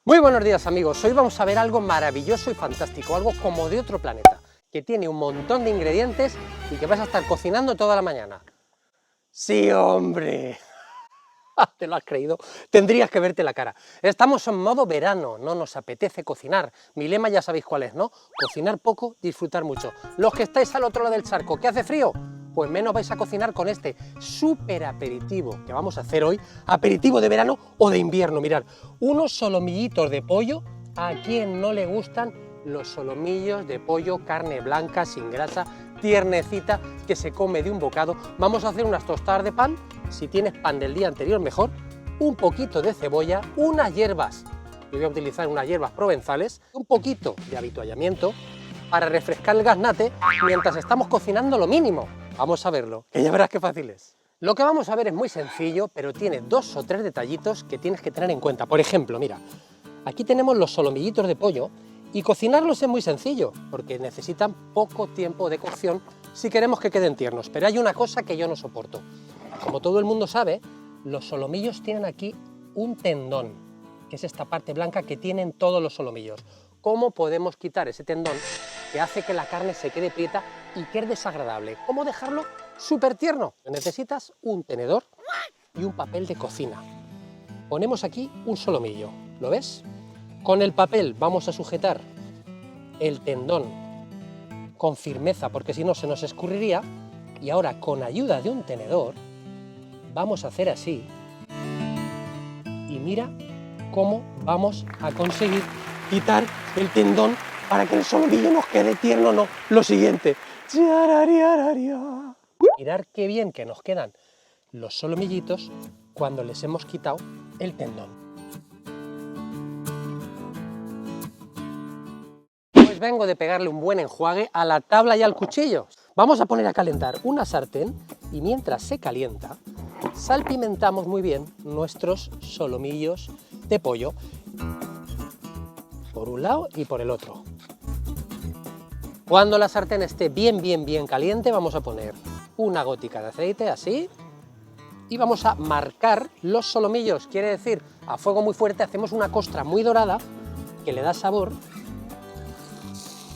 Muy buenos días amigos, hoy vamos a ver algo maravilloso y fantástico, algo como de otro planeta, que tiene un montón de ingredientes y que vas a estar cocinando toda la mañana. ¡Sí, hombre! ¿Te lo has creído? Tendrías que verte la cara. Estamos en modo verano, no nos apetece cocinar. Mi lema ya sabéis cuál es, ¿no? Cocinar poco, disfrutar mucho. Los que estáis al otro lado del charco, ¿qué hace frío? Pues menos vais a cocinar con este súper aperitivo que vamos a hacer hoy, aperitivo de verano o de invierno. Mirad, unos solomillitos de pollo. ¿A quién no le gustan los solomillos de pollo, carne blanca, sin grasa, tiernecita, que se come de un bocado? Vamos a hacer unas tostadas de pan, si tienes pan del día anterior mejor, un poquito de cebolla, unas hierbas, yo voy a utilizar unas hierbas provenzales, un poquito de avituallamiento para refrescar el gaznate mientras estamos cocinando lo mínimo. Vamos a verlo, que ya verás qué fácil es. Lo que vamos a ver es muy sencillo, pero tiene 2 o 3 detallitos que tienes que tener en cuenta. Por ejemplo, mira, aquí tenemos los solomillitos de pollo y cocinarlos es muy sencillo, porque necesitan poco tiempo de cocción si queremos que queden tiernos. Pero hay una cosa que yo no soporto. Como todo el mundo sabe, los solomillos tienen aquí un tendón, que es esta parte blanca que tienen todos los solomillos. ¿Cómo podemos quitar ese tendón que hace que la carne se quede prieta y que es desagradable? ¿Cómo dejarlo súper tierno? Necesitas un tenedor y un papel de cocina. Ponemos aquí un solomillo, ¿lo ves? Con el papel vamos a sujetar el tendón con firmeza, porque si no se nos escurriría, y ahora con ayuda de un tenedor vamos a hacer así, y mira cómo vamos a conseguir quitar el tendón para que el solomillo nos quede tierno. No, lo siguiente, mirad qué bien que nos quedan los solomillitos cuando les hemos quitado el tendón. Pues vengo de pegarle un buen enjuague a la tabla y al cuchillo. Vamos a poner a calentar una sartén y mientras se calienta, salpimentamos muy bien nuestros solomillos de pollo, por un lado y por el otro. Cuando la sartén esté bien caliente, vamos a poner una gotica de aceite, así, y vamos a marcar los solomillos, quiere decir, a fuego muy fuerte hacemos una costra muy dorada que le da sabor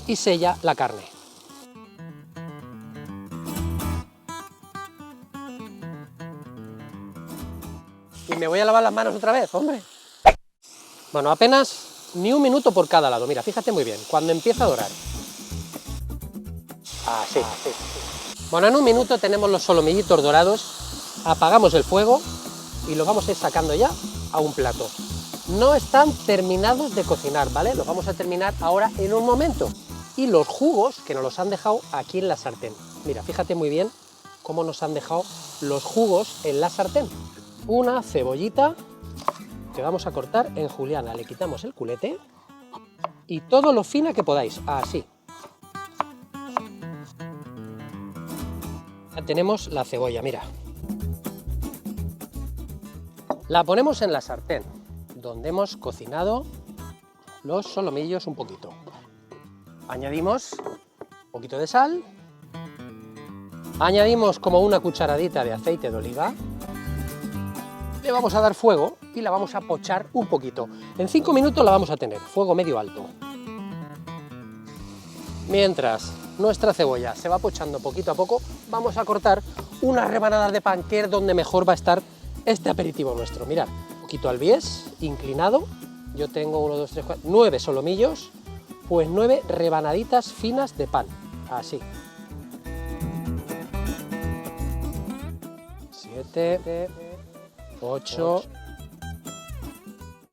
y sella la carne. Y me voy a lavar las manos otra vez, hombre. Bueno, apenas ni un minuto por cada lado. Mira, fíjate muy bien, cuando empieza a dorar. Así. Bueno, en un minuto tenemos los solomillitos dorados, apagamos el fuego y los vamos a ir sacando ya a un plato. No están terminados de cocinar, ¿vale? Los vamos a terminar ahora en un momento. Y los jugos que nos los han dejado aquí en la sartén. Mira, fíjate muy bien cómo nos han dejado los jugos en la sartén. Una cebollita que vamos a cortar en juliana, le quitamos el culete y todo lo fina que podáis, así. Ya tenemos la cebolla, mira. La ponemos en la sartén, donde hemos cocinado los solomillos un poquito. Añadimos un poquito de sal, añadimos como una cucharadita de aceite de oliva, le vamos a dar fuego y la vamos a pochar un poquito. En 5 minutos la vamos a tener, fuego medio alto. Mientras nuestra cebolla se va pochando poquito a poco, vamos a cortar unas rebanadas de pan, que es donde mejor va a estar este aperitivo nuestro. Mirad, un poquito al bies, inclinado, yo tengo 1, 2, 3, 4, 9 solomillos, pues 9 rebanaditas finas de pan, así. 7, 8.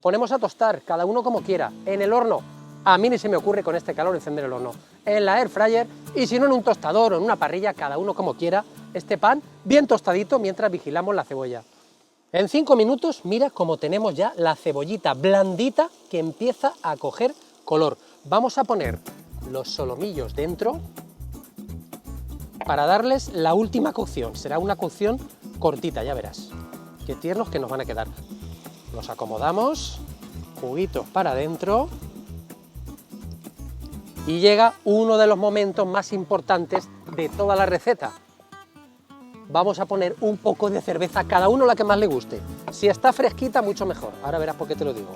Ponemos a tostar, cada uno como quiera, en el horno. A mí ni se me ocurre con este calor encender el horno. En la air fryer, y si no en un tostador o en una parrilla, cada uno como quiera, este pan bien tostadito mientras vigilamos la cebolla. En 5 minutos, mira cómo tenemos ya la cebollita blandita que empieza a coger color. Vamos a poner los solomillos dentro para darles la última cocción. Será una cocción cortita, ya verás. Qué tiernos que nos van a quedar. Los acomodamos, juguitos para adentro. Y llega uno de los momentos más importantes de toda la receta. Vamos a poner un poco de cerveza, cada uno la que más le guste. Si está fresquita, mucho mejor. Ahora verás por qué te lo digo.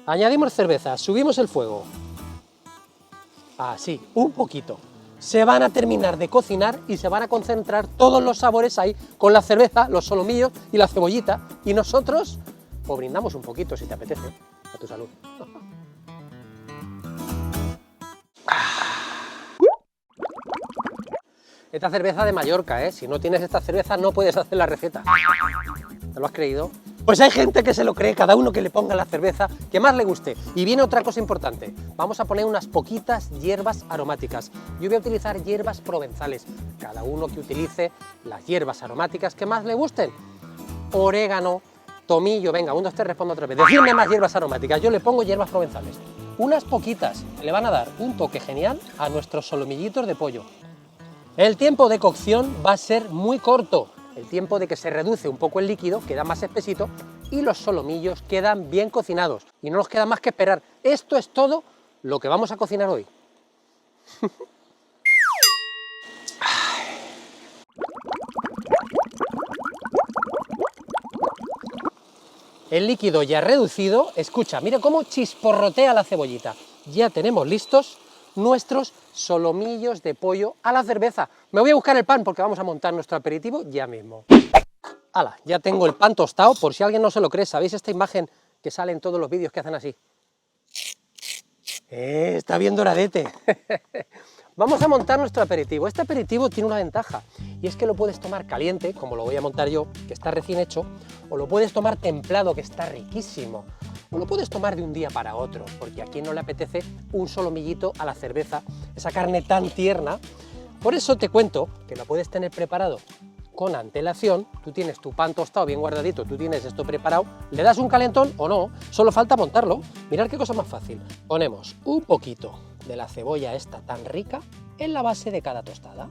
Añadimos cerveza, subimos el fuego. Así, un poquito. Se van a terminar de cocinar y se van a concentrar todos los sabores ahí, con la cerveza, los solomillos y la cebollita. Y nosotros, pues brindamos un poquito si te apetece. A tu salud. Esta cerveza de Mallorca, ¿eh? Si no tienes esta cerveza no puedes hacer la receta. ¿Te lo has creído? Pues hay gente que se lo cree, cada uno que le ponga la cerveza que más le guste. Y viene otra cosa importante, vamos a poner unas poquitas hierbas aromáticas. Yo voy a utilizar hierbas provenzales, cada uno que utilice las hierbas aromáticas que más le gusten. Orégano, tomillo, venga, 1, 2, 3, respondo otra vez. Decidme más hierbas aromáticas, yo le pongo hierbas provenzales. Unas poquitas, le van a dar un toque genial a nuestros solomillitos de pollo. El tiempo de cocción va a ser muy corto. El tiempo de que se reduce un poco el líquido, queda más espesito y los solomillos quedan bien cocinados. Y no nos queda más que esperar. Esto es todo lo que vamos a cocinar hoy. El líquido ya reducido, escucha, mira cómo chisporrotea la cebollita. Ya tenemos listos nuestros solomillos de pollo a la cerveza. Me voy a buscar el pan porque vamos a montar nuestro aperitivo ya mismo. ¡Hala! Ya tengo el pan tostado, por si alguien no se lo cree. ¿Sabéis esta imagen que sale en todos los vídeos que hacen así? Está bien doradete. Vamos a montar nuestro aperitivo. Este aperitivo tiene una ventaja, y es que lo puedes tomar caliente, como lo voy a montar yo, que está recién hecho, o lo puedes tomar templado, que está riquísimo, o lo puedes tomar de un día para otro, porque a quien no le apetece un solomillito a la cerveza, esa carne tan tierna. Por eso te cuento que lo puedes tener preparado con antelación. Tú tienes tu pan tostado bien guardadito, tú tienes esto preparado, le das un calentón o no, solo falta montarlo. Mirad qué cosa más fácil. Ponemos un poquito de la cebolla esta tan rica en la base de cada tostada.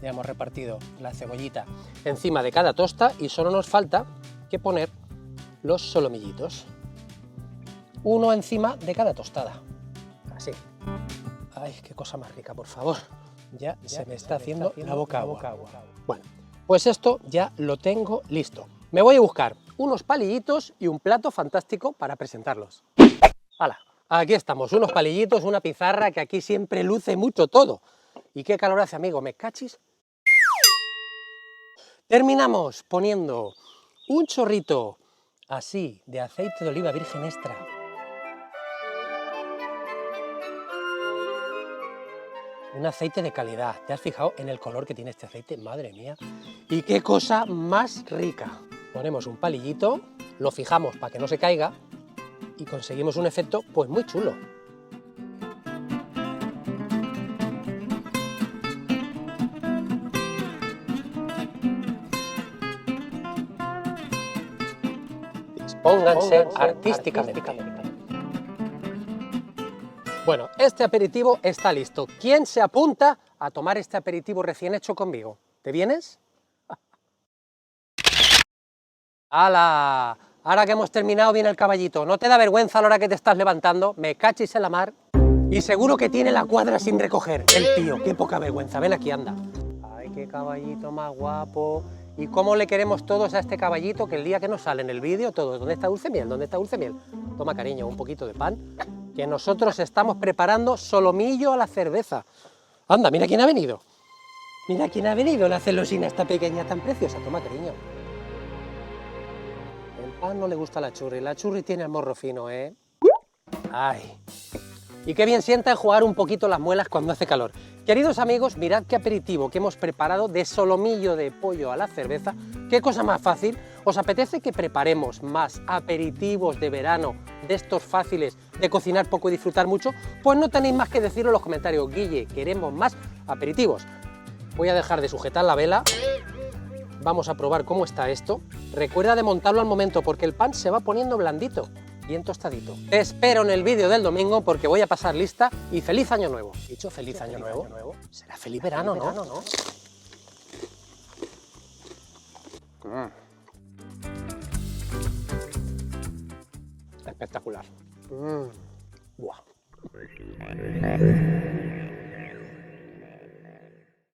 Ya hemos repartido la cebollita encima de cada tosta y solo nos falta que poner los solomillitos. Uno encima de cada tostada. Así. Ay, qué cosa más rica, por favor. Ya se me está haciendo la boca agua. Bueno, pues esto ya lo tengo listo. Me voy a buscar unos palillitos y un plato fantástico para presentarlos. ¡Hala! Aquí estamos, unos palillitos, una pizarra, que aquí siempre luce mucho todo. ¿Y qué calor hace, amigo? ¿Me cachis? Terminamos poniendo un chorrito así de aceite de oliva virgen extra. Un aceite de calidad. ¿Te has fijado en el color que tiene este aceite? Madre mía. Y qué cosa más rica. Ponemos un palillito, lo fijamos para que no se caiga y conseguimos un efecto pues muy chulo. Dispónganse artísticamente. Bueno, este aperitivo está listo. ¿Quién se apunta a tomar este aperitivo recién hecho conmigo? ¿Te vienes? ¡Hala! Ahora que hemos terminado viene el caballito. ¿No te da vergüenza a la hora que te estás levantando? Me cachis en la mar. Y seguro que tiene la cuadra sin recoger. El tío, qué poca vergüenza. Ven aquí, anda. ¡Ay, qué caballito más guapo! ¿Y cómo le queremos todos a este caballito que el día que nos sale en el vídeo todos? ¿Dónde está Dulce Miel? ¿Dónde está Dulce Miel? Toma, cariño, un poquito de pan, que nosotros estamos preparando solomillo a la cerveza. Anda, mira quién ha venido. Mira quién ha venido, la celosina esta pequeña tan preciosa. Toma, cariño. El pan no le gusta a la churri tiene el morro fino, ¿eh? ¡Ay! Y qué bien sienta enjuagar un poquito las muelas cuando hace calor. Queridos amigos, mirad qué aperitivo que hemos preparado de solomillo de pollo a la cerveza. Qué cosa más fácil. ¿Os apetece que preparemos más aperitivos de verano, de estos fáciles, de cocinar poco y disfrutar mucho? Pues no tenéis más que decirlo en los comentarios. Guille, queremos más aperitivos. Voy a dejar de sujetar la vela. Vamos a probar cómo está esto. Recuerda de montarlo al momento porque el pan se va poniendo blandito, bien tostadito. Te espero en el vídeo del domingo porque voy a pasar lista y ¡feliz año nuevo! Dicho feliz año nuevo. Será feliz verano, ¿no? Espectacular. Buah.